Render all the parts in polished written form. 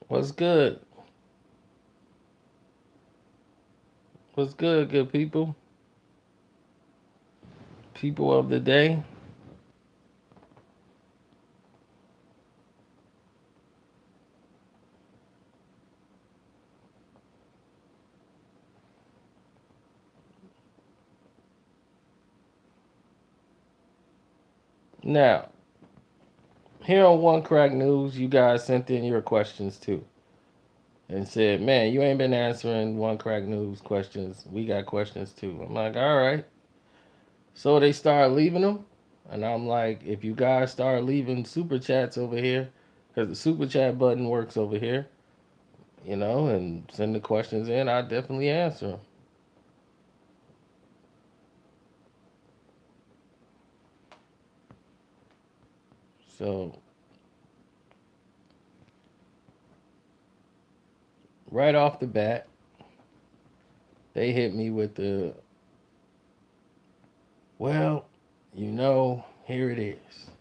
What's good? What's good, good people? People of the day. Now, here on One Crack News, you guys sent in your questions too. And said, man, you ain't been answering One Crack News questions. We got questions too. I'm like, all right. So they started leaving them. And I'm like, if you guys start leaving super chats over here, because the super chat button works over here, and send the questions in, I definitely answer them. So right off the bat, they hit me with the, well, here it is.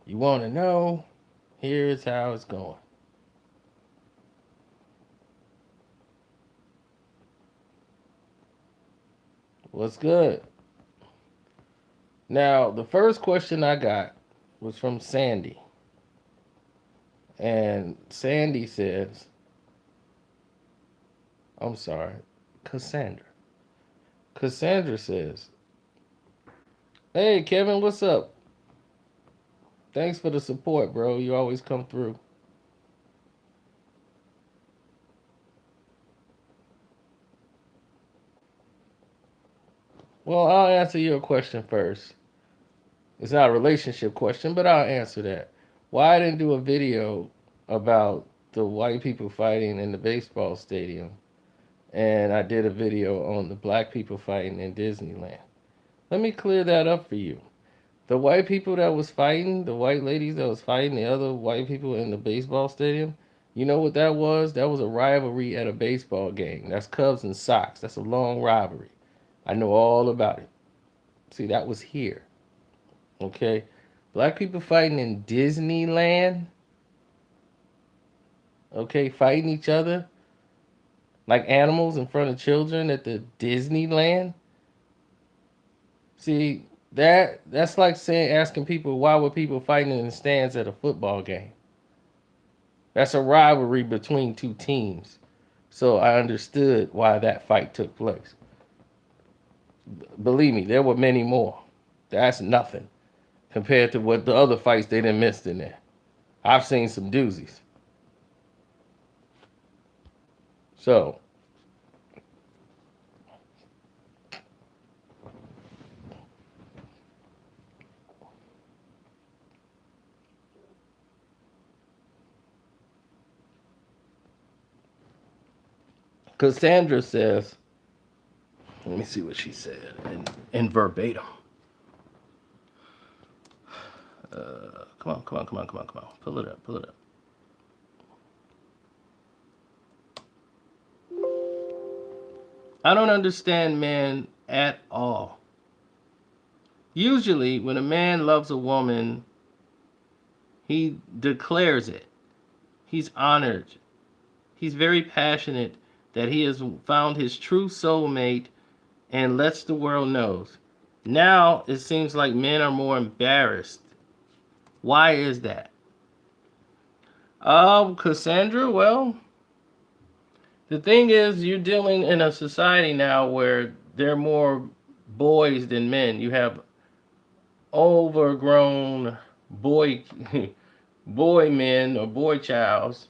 You want to know? Here's how it's going. What's good? Now, the first question I got was from Sandy. And Sandy says, I'm sorry, Cassandra. Cassandra says, hey, Kevin, what's up? Thanks for the support, bro. You always come through. Well, I'll answer your question first. It's not a relationship question, but I'll answer that. Why I didn't do a video about the white people fighting in the baseball stadium, and I did a video on the black people fighting in Disneyland. Let me clear that up for you. The white people that was fighting, the white ladies that was fighting the other white people in the baseball stadium, you know what that was? That was a rivalry at a baseball game. That's Cubs and Sox. That's a long rivalry. I know all about it. See, that was here. Okay? Black people fighting in Disneyland, okay, fighting each other like animals in front of children at the Disneyland. See, that's like saying asking people why were people fighting in the stands at a football game. That's a rivalry between two teams. So I understood why that fight took place. Believe me, there were many more. That's nothing compared to what the other fights they didn't miss in there. I've seen some doozies. So Cassandra says, let me see what she said in verbatim. Come on. Pull it up, pull it up. I don't understand men at all. Usually, when a man loves a woman, he declares it. He's honored. He's very passionate that he has found his true soulmate and lets the world know. Now it seems like men are more embarrassed. Why is that? Cassandra, well, the thing is, you're dealing in a society now where there are more boys than men. You have overgrown boy boy men or boy childs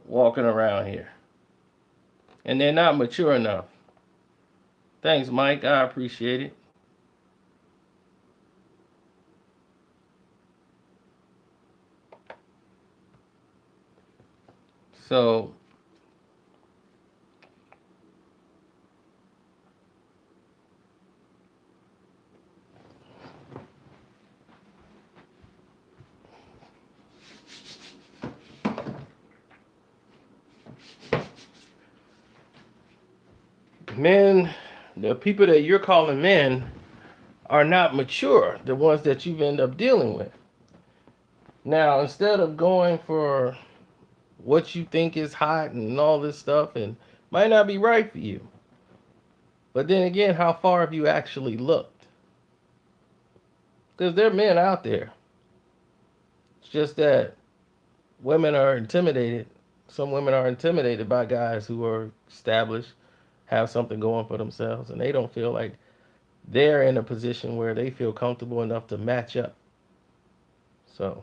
walking around here. And they're not mature enough. Thanks, Mike. I appreciate it. So, Men, the people that you're calling men are not mature, the ones that you've end up dealing with. Now, instead of going for what you think is hot and all this stuff and might not be right for you. But then again, how far have you actually looked? Because there are men out there. It's just that women are intimidated. Some women are intimidated by guys who are established, have something going for themselves, and they don't feel like they're in a position where they feel comfortable enough to match up. So,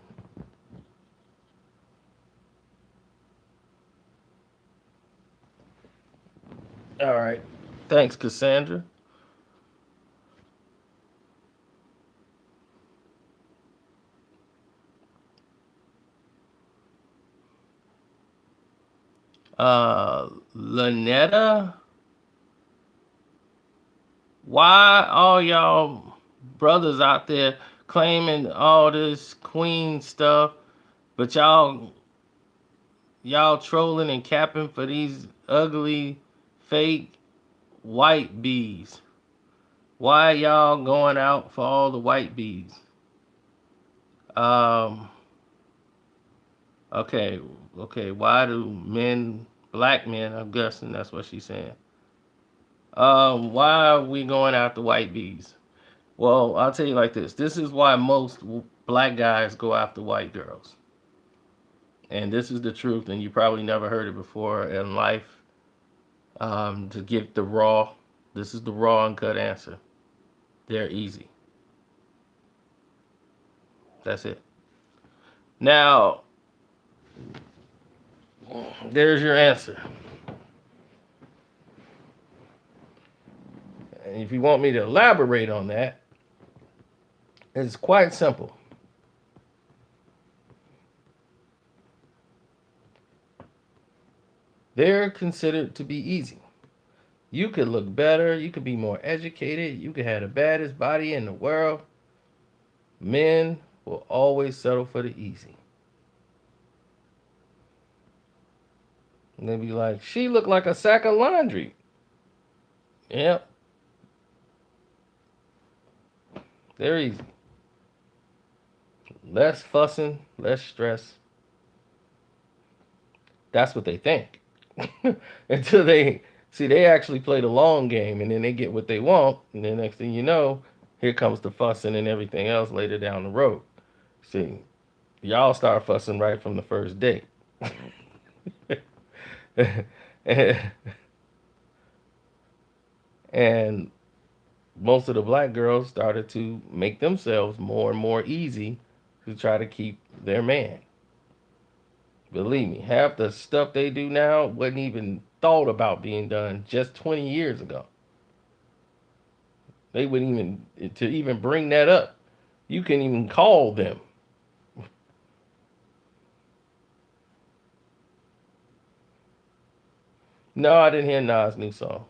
all right. Thanks, Cassandra. Lynetta, why all y'all brothers out there claiming all this queen stuff, but y'all trolling and capping for these ugly fake white bees? Why y'all going out for all the white bees? Um okay, okay, why do men, black men, I'm guessing that's what she's saying. Why are we going after white bees? Well, I'll tell you like this. This is why most black guys go after white girls. And this is the truth, and you probably never heard it before in life. To get the raw, this is the raw uncut answer. They're easy. That's it. Now, there's your answer. And if you want me to elaborate on that, it's quite simple. They're considered to be easy. You could look better, you could be more educated, you could have the baddest body in the world. Men will always settle for the easy. And they be like, she looked like a sack of laundry. Yep, they're easy. Less fussing, less stress. That's what they think. Until they see they actually play the long game and then they get what they want. And then next thing you know, here comes the fussing and everything else later down the road. See, y'all start fussing right from the first date. and, and most of the black girls started to make themselves more and more easy to try to keep their man. Believe me, half the stuff they do now wasn't even thought about being done just 20 years ago. They wouldn't even to even bring that up. You can even call them. No, I didn't hear Nas' new song.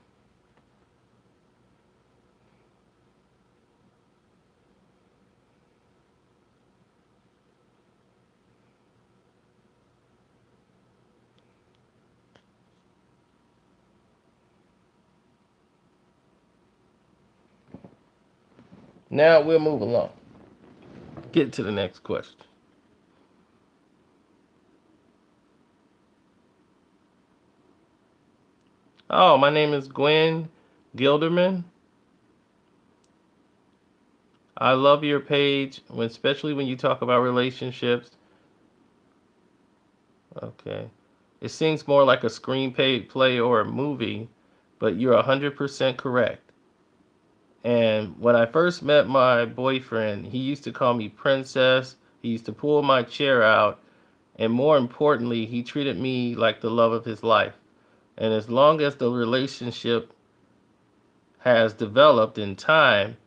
Now we'll move along. Get to the next question. Oh, my name is Gwen Gilderman. I love your page, especially when you talk about relationships. Okay. It seems more like a screenplay or a movie, but you're 100% correct. And when I first met my boyfriend, he used to call me princess. He used to pull my chair out. And more importantly, he treated me like the love of his life. And as long as the relationship has developed in time,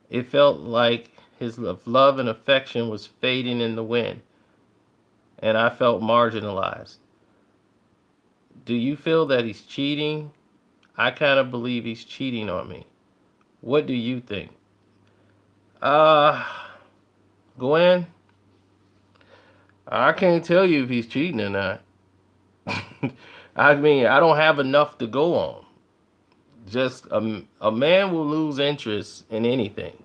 it felt like his love and affection was fading in the wind. And I felt marginalized. Do you feel that he's cheating? I kind of believe he's cheating on me. What do you think? Uh, Gwen, I can't tell you if he's cheating or not. I mean, I don't have enough to go on. Just a man will lose interest in anything.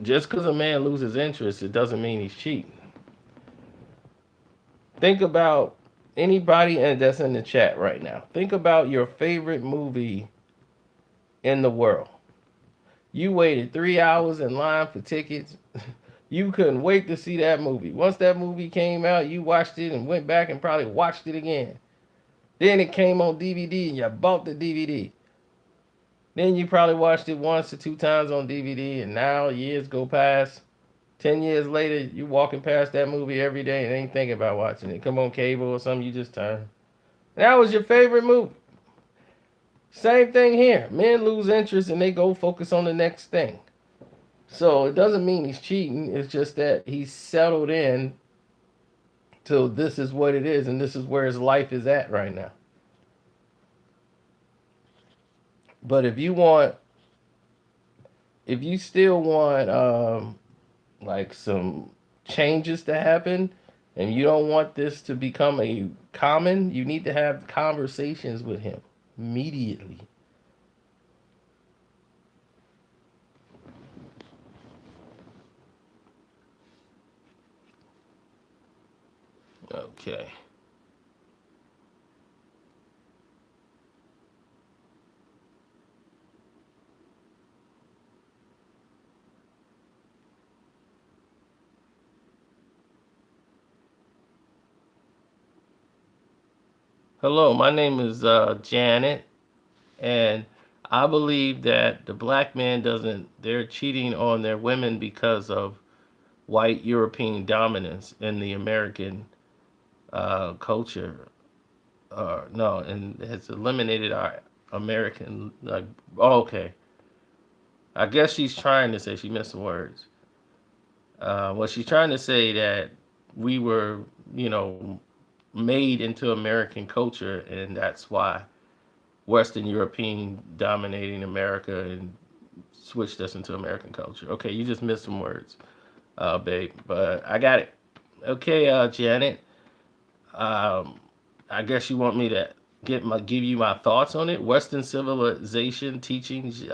Just because a man loses interest, it doesn't mean he's cheating. Think about anybody that's in the chat right now. Think about your favorite movie in the world. You waited 3 hours in line for tickets. You couldn't wait to see that movie. Once that movie came out, you watched it and went back and probably watched it again. Then it came on DVD and you bought the DVD. Then you probably watched it once or two times on DVD, and now years go past. 10 years later, you walking past that movie every day and ain't thinking about watching it. Come on cable or something, you just turn. That was your favorite movie. Same thing here. Men lose interest and they go focus on the next thing. So it doesn't mean he's cheating. It's just that he's settled in to this is what it is and this is where his life is at right now. But if you still want like some changes to happen and you don't want this to become a common, you need to have conversations with him immediately. Okay. Hello, my name is Janet, and I believe that the black man doesn't, they're cheating on their women because of white European dominance in the American culture. No, and has eliminated our American, like, oh, okay. I guess she's trying to say, she missed some words. Well, she's trying to say that we were, you know, made into American culture, and that's why Western European dominating America and switched us into American culture. Okay, you just missed some words, babe, but I got it. Okay, Janet. Um, I guess you want me to give you my thoughts on it. Western civilization teachings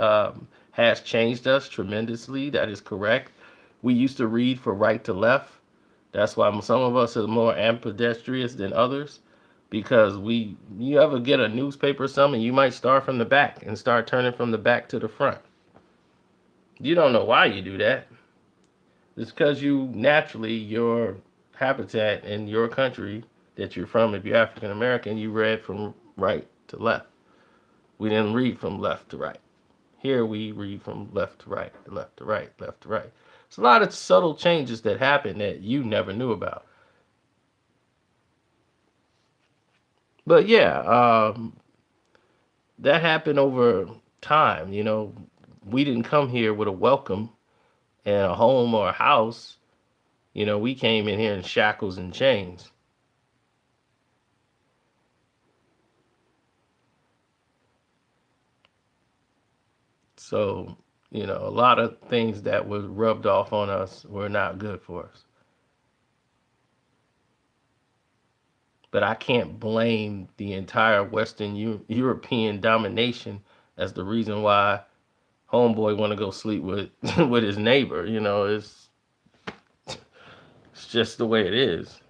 has changed us tremendously. That is correct. We used to read from right to left. That's why some of us are more ambidextrous than others. Because you ever get a newspaper or something, you might start from the back and start turning from the back to the front. You don't know why you do that. It's because your habitat in your country that you're from, if you're African American, you read from right to left. We didn't read from left to right. Here we read from left to right, left to right, left to right. It's a lot of subtle changes that happen that you never knew about. But yeah, that happened over time. We didn't come here with a welcome and a home or a house. We came in here in shackles and chains. So, a lot of things that was rubbed off on us were not good for us. But I can't blame the entire Western European domination as the reason why homeboy want to go sleep with with his neighbor. It's just the way it is.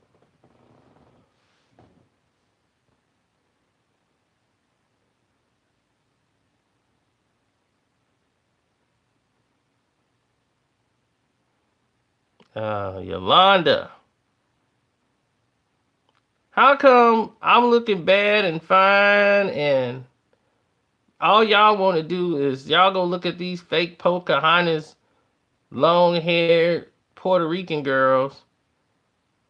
Yolanda, how come I'm looking bad and fine and all y'all want to do is y'all go look at these fake Pocahontas, long haired Puerto Rican girls,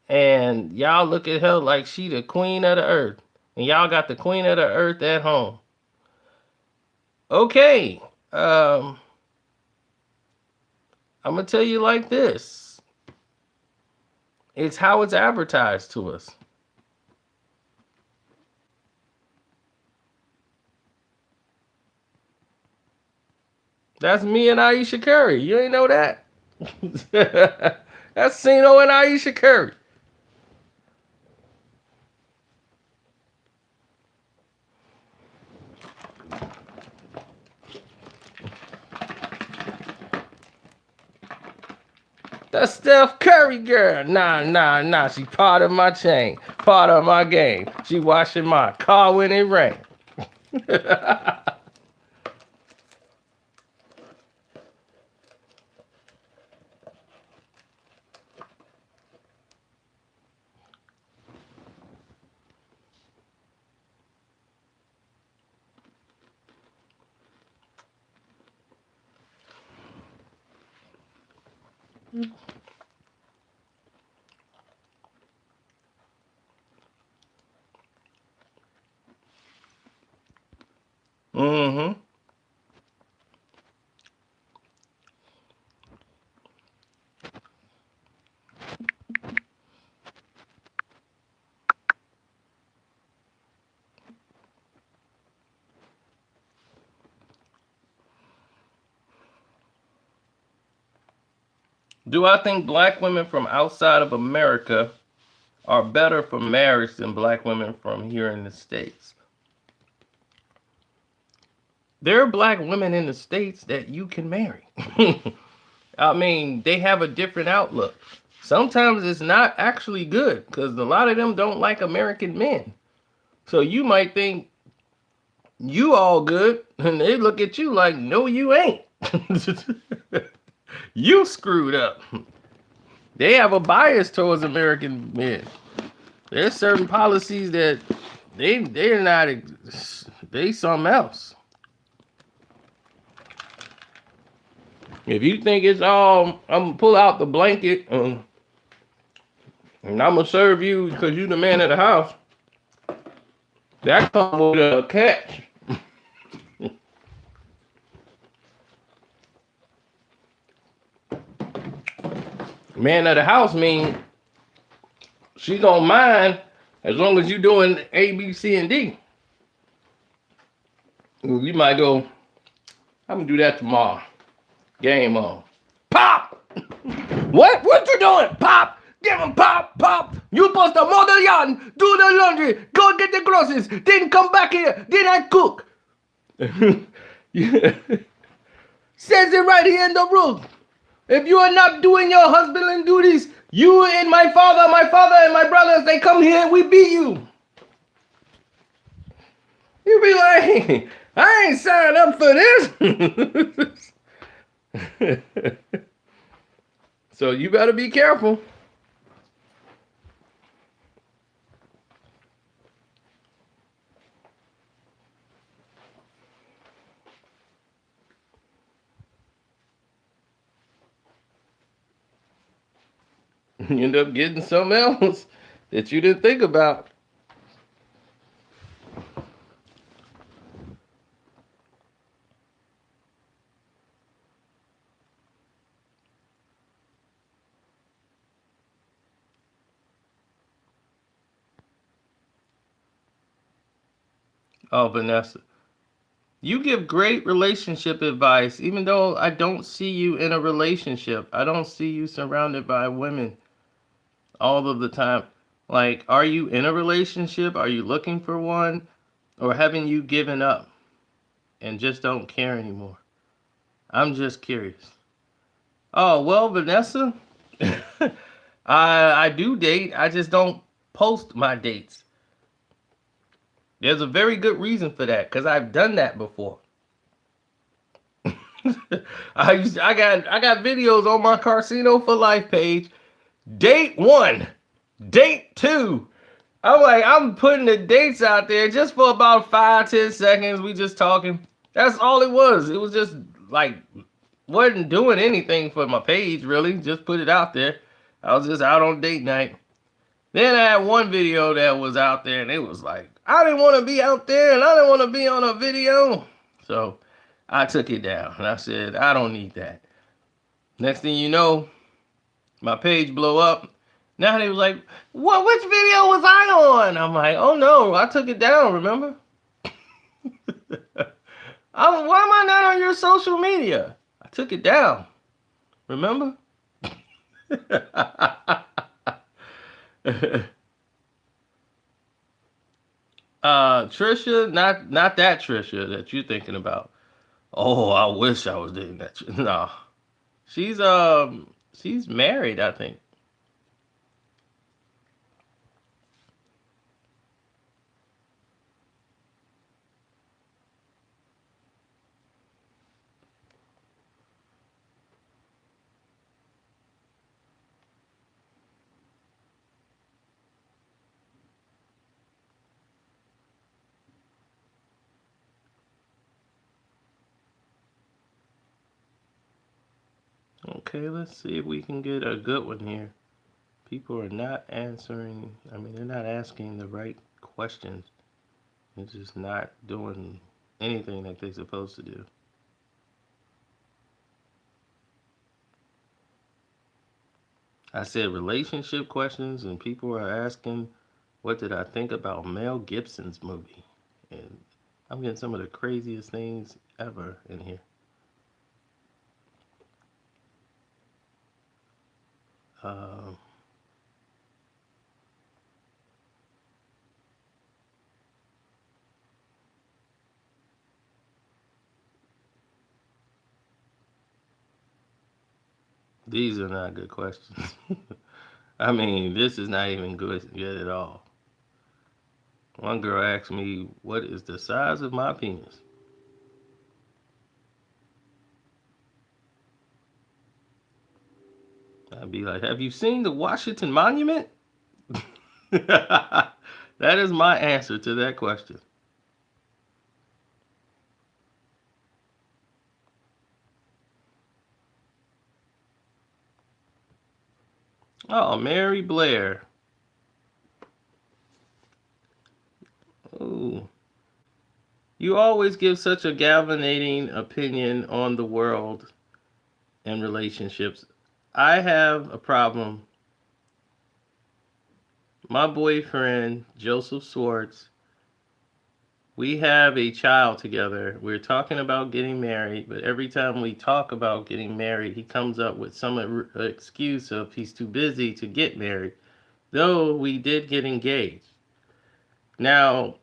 and y'all look at her like she the queen of the earth. And y'all got the queen of the earth at home. Okay, I'm going to tell you like this. It's how it's advertised to us. That's me and Aisha Curry. You ain't know that? That's Sino and Aisha Curry. That Steph Curry girl. Nah, nah, nah. She part of my chain. Part of my game. She washing my car when it rain. Mm-hmm. Do I think black women from outside of America are better for marriage than black women from here in the States? There are black women in the States that you can marry. I mean, they have a different outlook. Sometimes it's not actually good because a lot of them don't like American men. So you might think you all good, and they look at you like, no, you ain't. You screwed up. They have a bias towards American men. There's certain policies that they're not, they something else. If you think it's all, I'm gonna pull out the blanket and I'm gonna serve you because you the man of the house, that comes with a catch. Man of the house mean she don't mind as long as you doing A, B, C, and D. You might go, I'm gonna do that tomorrow. Game on. Pop! What? What you doing? Pop! Give him pop, pop! You supposed to mow the yard, do the laundry, go get the groceries, then come back here, then I cook. Yeah. Says it right here in the rule. If you are not doing your husbandly duties, you and my father and my brothers, they come here and we beat you. You be like, I ain't signed up for this. So you better be careful. You end up getting something else that you didn't think about. Oh, Vanessa, you give great relationship advice, even though I don't see you in a relationship. I don't see you surrounded by women all of the time. Like, are you in a relationship? Are you looking for one? Or haven't you given up and just don't care anymore? I'm just curious. Oh, well, Vanessa, I do date. I just don't post my dates. There's a very good reason for that because I've done that before. I got videos on my Casino for Life page. Date 1, date 2. I'm putting the dates out there just for about 5-10 seconds. We just talking. That's all it was. It was just like wasn't doing anything for my page really. Just put it out there. I was just out on date night. Then I had one video that was out there and it was like, I didn't want to be out there and I didn't want to be on a video. So I took it down and I said, I don't need that. Next thing you know, my page blow up. Now they was like, what? Which video was I on? I'm like, oh no, I took it down, remember? Why am I not on your social media? I took it down, remember? Trisha, not that Trisha that you're thinking about. Oh, I wish I was dating that. No, she's She's married, I think. Okay, let's see if we can get a good one here. People are not answering, I mean, they're not asking the right questions. They're just not doing anything that they're supposed to do. I said relationship questions, and people are asking, what did I think about Mel Gibson's movie? And I'm getting some of the craziest things ever in here. Um, these are not good questions. I mean, this is not even good at all. One girl asked me, "What is the size of my penis?" I'd be like, "Have you seen the Washington Monument?" That is my answer to that question. Oh, Mary Blair. Ooh. You always give such a galvanizing opinion on the world and relationships. I have a problem. My boyfriend, Joseph Swartz, we have a child together. We're talking about getting married, but every time we talk about getting married, he comes up with some excuse of he's too busy to get married, though we did get engaged. Now,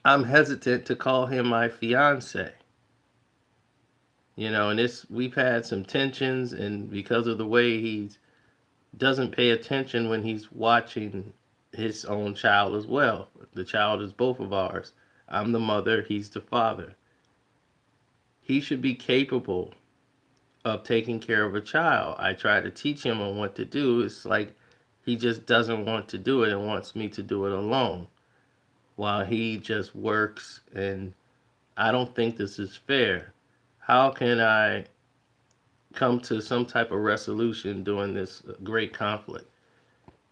I'm hesitant to call him my fiance. And this we've had some tensions, and because of the way he doesn't pay attention when he's watching his own child as well. The child is both of ours. I'm the mother, he's the father. He should be capable of taking care of a child. I try to teach him on what to do. It's like he just doesn't want to do it and wants me to do it alone while he just works. And I don't think this is fair. How can I come to some type of resolution during this great conflict?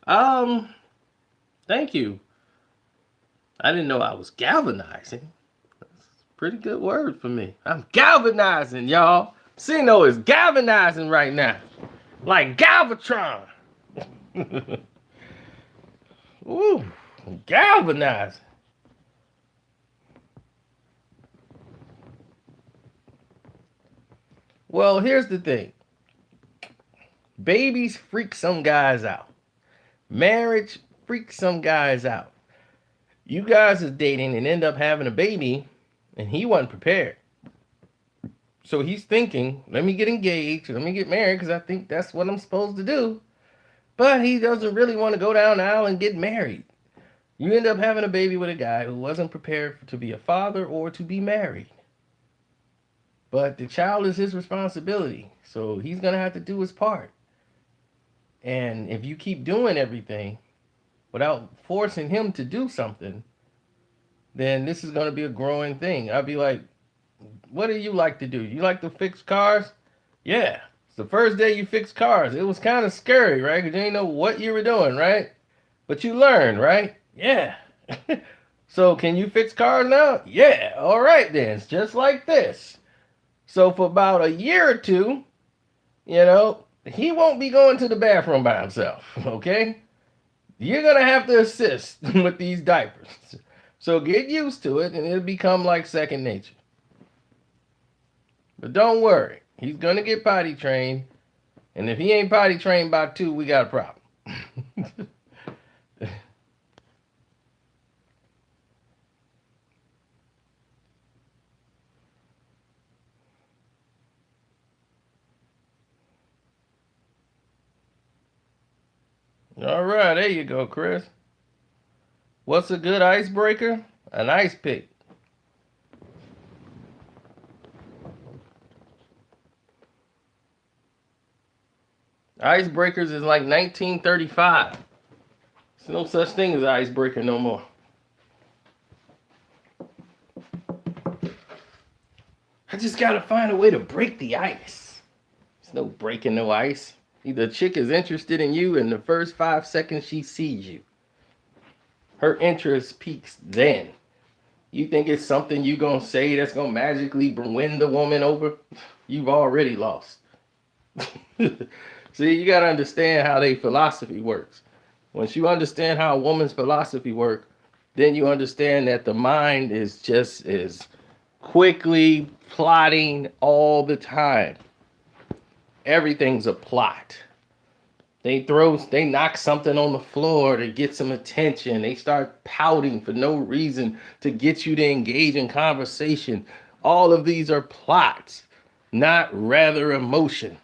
Um, Thank you. I didn't know I was galvanizing. That's a pretty good word for me. I'm galvanizing, y'all. Sino is galvanizing right now. Like Galvatron. Ooh, galvanizing. Well, here's the thing. Babies freak some guys out. Marriage freaks some guys out. You guys is dating and end up having a baby, and he wasn't prepared. So he's thinking, let me get engaged, let me get married, because I think that's what I'm supposed to do. But he doesn't really want to go down the aisle and get married. You end up having a baby with a guy who wasn't prepared to be a father or to be married. But the child is his responsibility. So he's going to have to do his part. And if you keep doing everything without forcing him to do something, then this is going to be a growing thing. I'll be like, what do you like to do? You like to fix cars? Yeah. It's the first day you fixed cars. It was kind of scary, right? Because you didn't know what you were doing, right? But you learned, right? Yeah. So can you fix cars now? Yeah. All right then. It's just like this. So for about a year or two, he won't be going to the bathroom by himself. Okay? You're gonna have to assist with these diapers. So get used to it and it'll become like second nature. But don't worry. He's gonna get potty trained. And if he ain't potty trained by 2, we got a problem. All right, there you go, Chris. What's a good icebreaker? An ice pick. Icebreakers is like 1935. There's no such thing as an icebreaker no more. I just gotta find a way to break the ice. There's no breaking no ice. The chick is interested in you in the first 5 seconds she sees you. Her interest peaks then. You think it's something you gonna say that's gonna magically win the woman over? You've already lost. See, you gotta understand how their philosophy works. Once you understand how a woman's philosophy works, then you understand that the mind is just is quickly plotting all the time. Everything's a plot. They knock something on the floor to get some attention. They start pouting for no reason to get you to engage in conversation. All of these are plots, not rather emotion.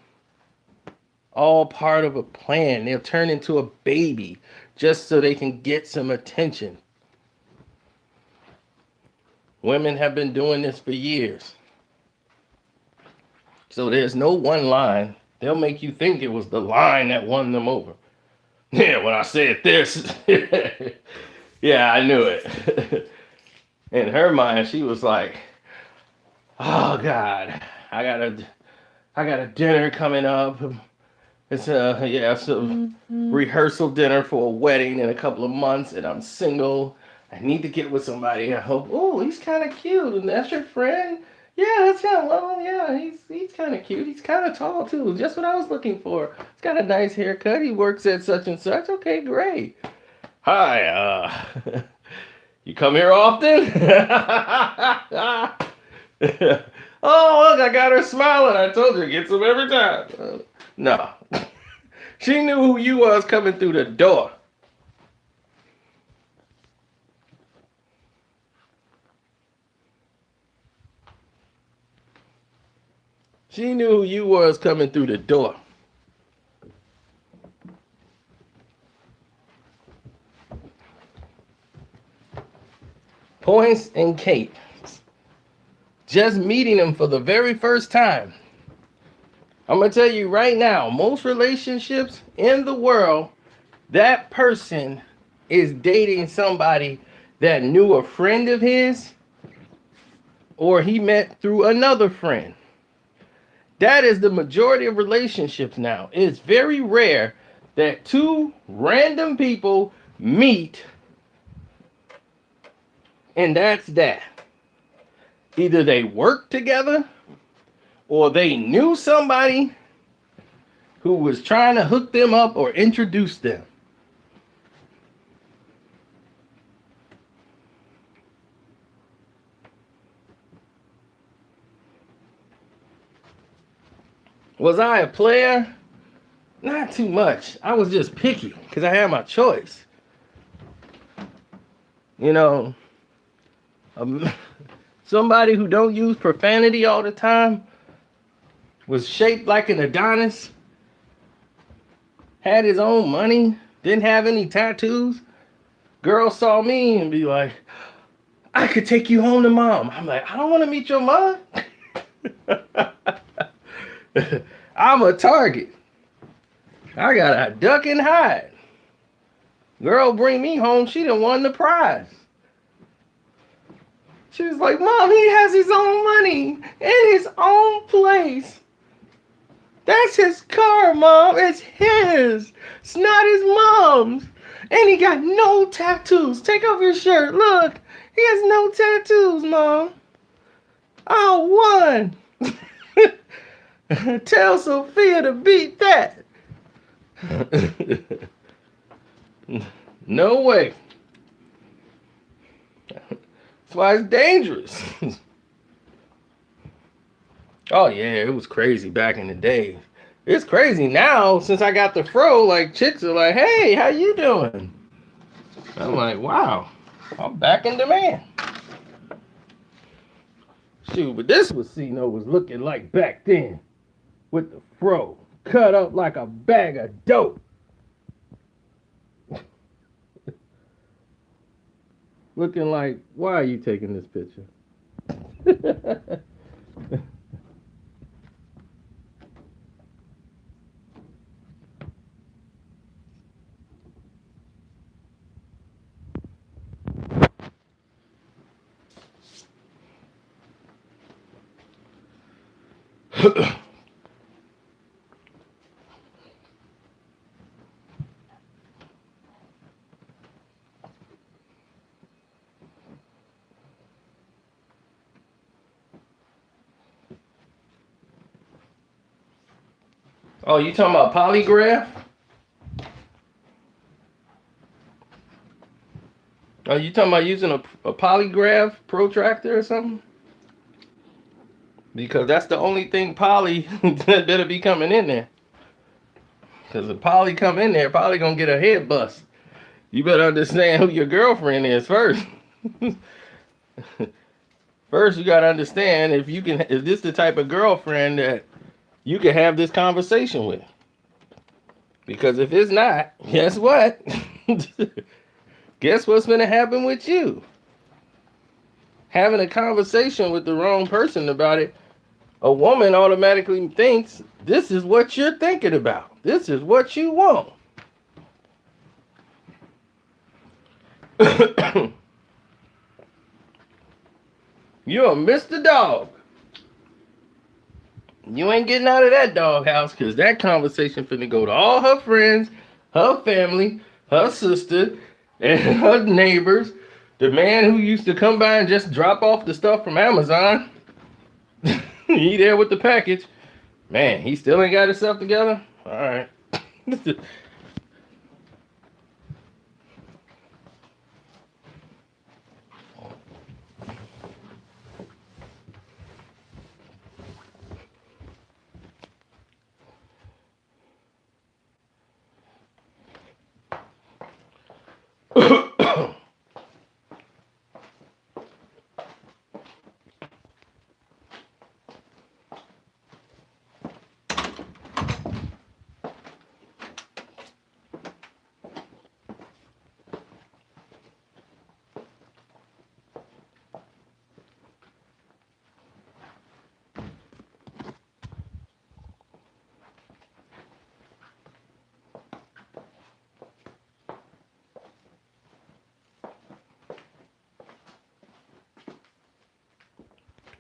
All part of a plan. They'll turn into a baby just so they can get some attention. Women have been doing this for years. So there's no one line. They'll make you think it was the line that won them over. Yeah, when I said this, yeah, I knew it. In her mind, she was like, "Oh God, I got a dinner coming up. It's a rehearsal dinner for a wedding in a couple of months, and I'm single. I need to get with somebody. I hope. Oh, he's kind of cute, and that's your friend. Yeah, that's him. Well, yeah, he's kind of cute. He's kind of tall too. Just what I was looking for. He's got a nice haircut. He works at such and such. Okay, great. Hi. You come here often? Oh, look, I got her smiling. I told you, get some every time. No. She knew who you was coming through the door. She knew who you was coming through the door. Points and Kate. Just meeting them for the very first time. I'm going to tell you right now, most relationships in the world, that person is dating somebody that knew a friend of his or he met through another friend. That is the majority of relationships now. It's very rare that two random people meet and that's that. Either they work together or they knew somebody who was trying to hook them up or introduce them. Was I a player? Not too much. I was just picky because I had my choice. You know, somebody who don't use profanity all the time, was shaped like an Adonis, had his own money, didn't have any tattoos. Girls saw me and be like, I could take you home to mom. I'm like, I don't want to meet your mom. I'm a target. I got a duck and hide. Girl bring me home, she done won the prize. She was like, Mom, he has his own money in his own place. That's his car, Mom. It's his. It's not his mom's. And he got no tattoos. Take off your shirt. Look, he has no tattoos, Mom. I won. Tell Sophia to beat that. No way. That's why it's dangerous. Oh yeah, it was crazy back in the day. It's crazy now since I got the fro. Like chicks are like, "Hey, how you doing?" I'm like, "Wow, I'm back in demand." Shoot, but this was C-No was looking like back then, with the fro cut up like a bag of dope. looking like, why are you taking this picture? Oh, you talking about polygraph? Are you talking about using a polygraph protractor or something? Because that's the only thing poly that better be coming in there. Because if poly come in there, poly gonna get her head bust. You better understand who your girlfriend is first. First, you gotta understand if this the type of girlfriend that you can have this conversation with. Because if it's not, guess what? Guess what's gonna happen with you? Having a conversation with the wrong person about it, a woman automatically thinks this is what you're thinking about. This is what you want. You're Mr. Dog. You ain't getting out of that doghouse because that conversation finna go to all her friends, her family, her sister, and her neighbors. The man who used to come by and just drop off the stuff from Amazon. He there with the package. Man, he still ain't got himself together? Alright.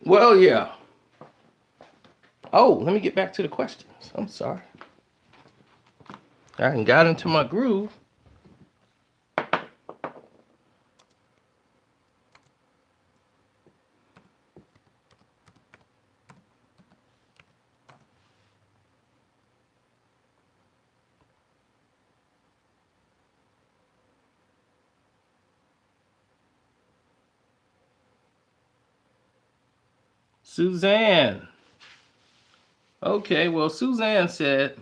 Well, yeah. Oh, let me get back to the questions. I'm sorry. I ain't got into my groove. Suzanne. Okay, well, Suzanne said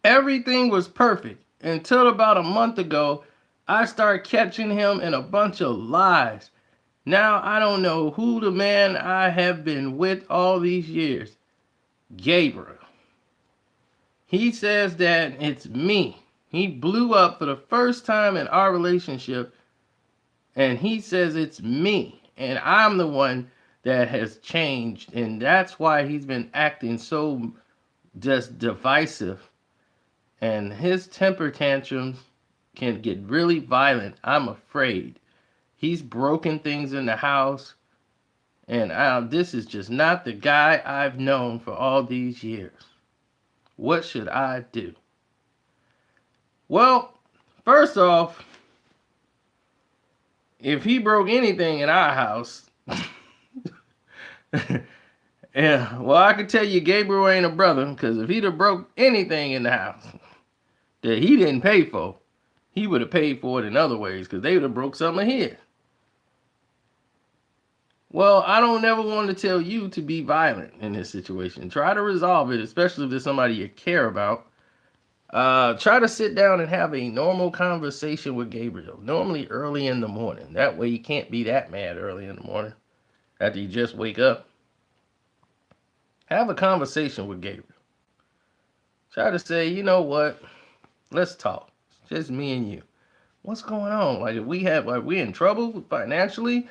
everything was perfect until about a month ago. I started catching him in a bunch of lies. Now I don't know who the man I have been with all these years. Gabriel. He says that it's me. He blew up for the first time in our relationship, and he says it's me. And I'm the one that has changed, and that's why he's been acting so just divisive. And his temper tantrums can get really violent. I'm afraid. He's broken things in the house, and this is just not the guy I've known for all these years. What should I do? Well, first off, if he broke anything in our house, yeah, well, I can tell you Gabriel ain't a brother, because if he'd have broke anything in the house that he didn't pay for, he would have paid for it in other ways, because they would have broke some of his. Well, I don't ever want to tell you to be violent in this situation. Try to resolve it, especially if it's somebody you care about. Try to sit down and have a normal conversation with Gabriel, normally early in the morning. That way you can't be that mad early in the morning after you just wake up. Have a conversation with Gabriel. Try to say, you know what? Let's talk. It's just me and you. What's going on? Like, if we in trouble financially?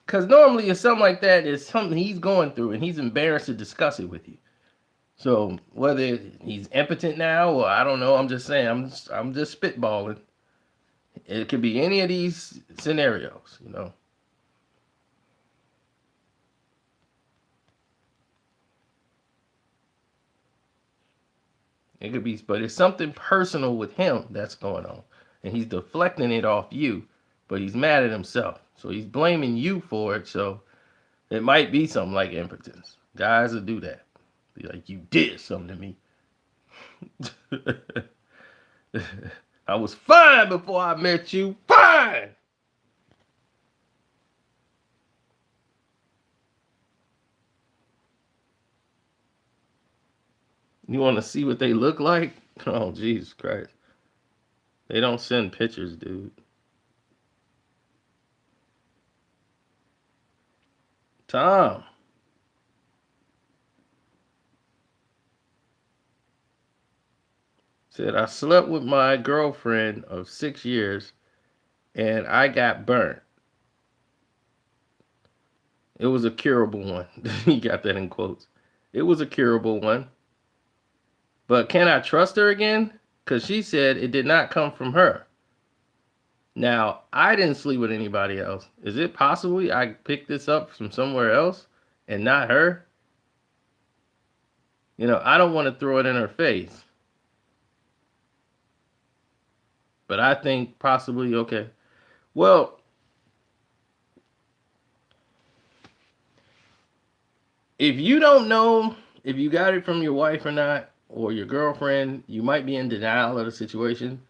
Because normally, if something like that is something he's going through and he's embarrassed to discuss it with you. So whether he's impotent now or I don't know, I'm just saying, I'm just spitballing. It could be any of these scenarios. It could be, but it's something personal with him that's going on, and he's deflecting it off you, but he's mad at himself, so he's blaming you for it. So it might be something like impotence. Guys will do that. Be like, you did something to me. I was fine before I met you. Fine. You want to see what they look like? Oh, Jesus Christ. They don't send pictures, dude. Tom said, I slept with my girlfriend of 6 years and I got burnt. It was a curable one. He got that in quotes. It was a curable one. But can I trust her again? Because she said it did not come from her. Now, I didn't sleep with anybody else. Is it possible I picked this up from somewhere else and not her? I don't want to throw it in her face. But I think possibly, okay. Well, if you don't know if you got it from your wife or not, or your girlfriend, you might be in denial of the situation.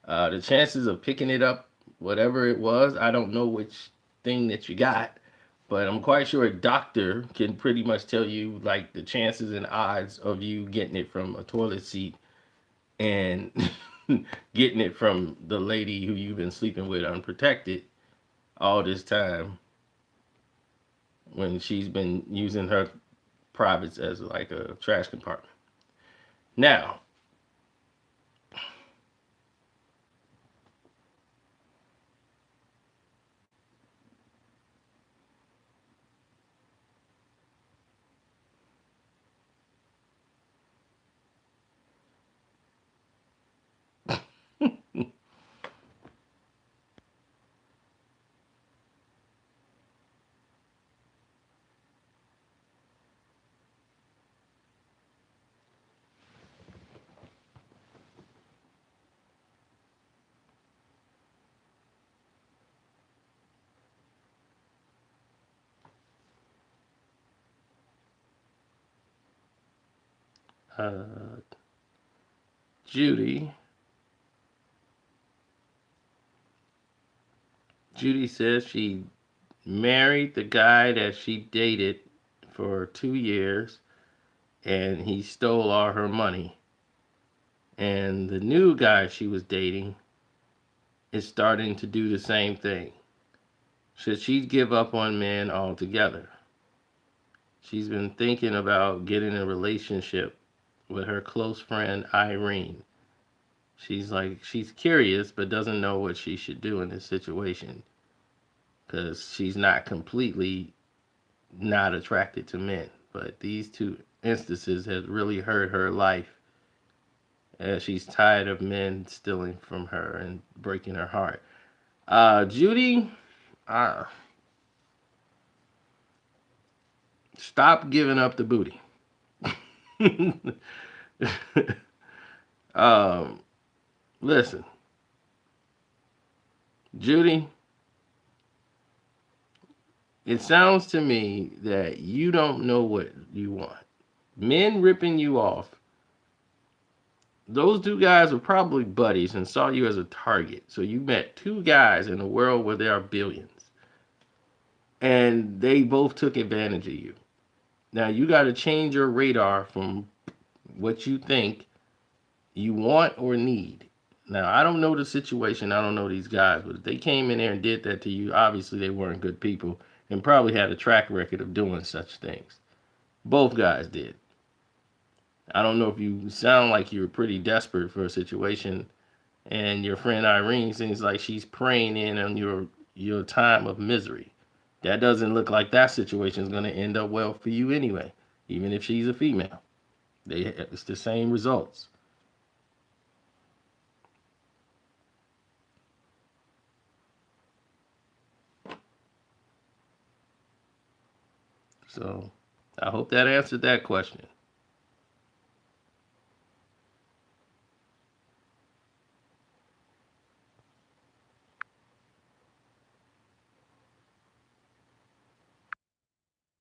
The chances of picking it up, whatever it was, I don't know which thing that you got, but I'm quite sure a doctor can pretty much tell you like the chances and odds of you getting it from a toilet seat and getting it from the lady who you've been sleeping with unprotected all this time when she's been using her privates as like a trash compartment. Now, uh, Judy, Judy says she married the guy that she dated for 2 years and he stole all her money. And the new guy she was dating is starting to do the same thing. Should she give up on men altogether? She's been thinking about getting a relationship with her close friend Irene. She's curious but doesn't know what she should do in this situation because she's not completely not attracted to men. But these two instances have really hurt her life as she's tired of men stealing from her and breaking her heart. Judy, uh, stop giving up the booty. um, Listen, Judy, it sounds to me that you don't know what you want. Men ripping you off. Those two guys were probably buddies and saw you as a target. So you met two guys in a world where there are billions. And they both took advantage of you. Now you got to change your radar from what you think you want or need. Now I don't know the situation. I don't know these guys, but if they came in there and did that to you, obviously they weren't good people and probably had a track record of doing such things. Both guys did. I don't know if you sound like you were pretty desperate for a situation and your friend Irene seems like she's preying in on your time of misery. That doesn't look like that situation is going to end up well for you anyway, even if she's a female. It's the same results. So I hope that answered that question.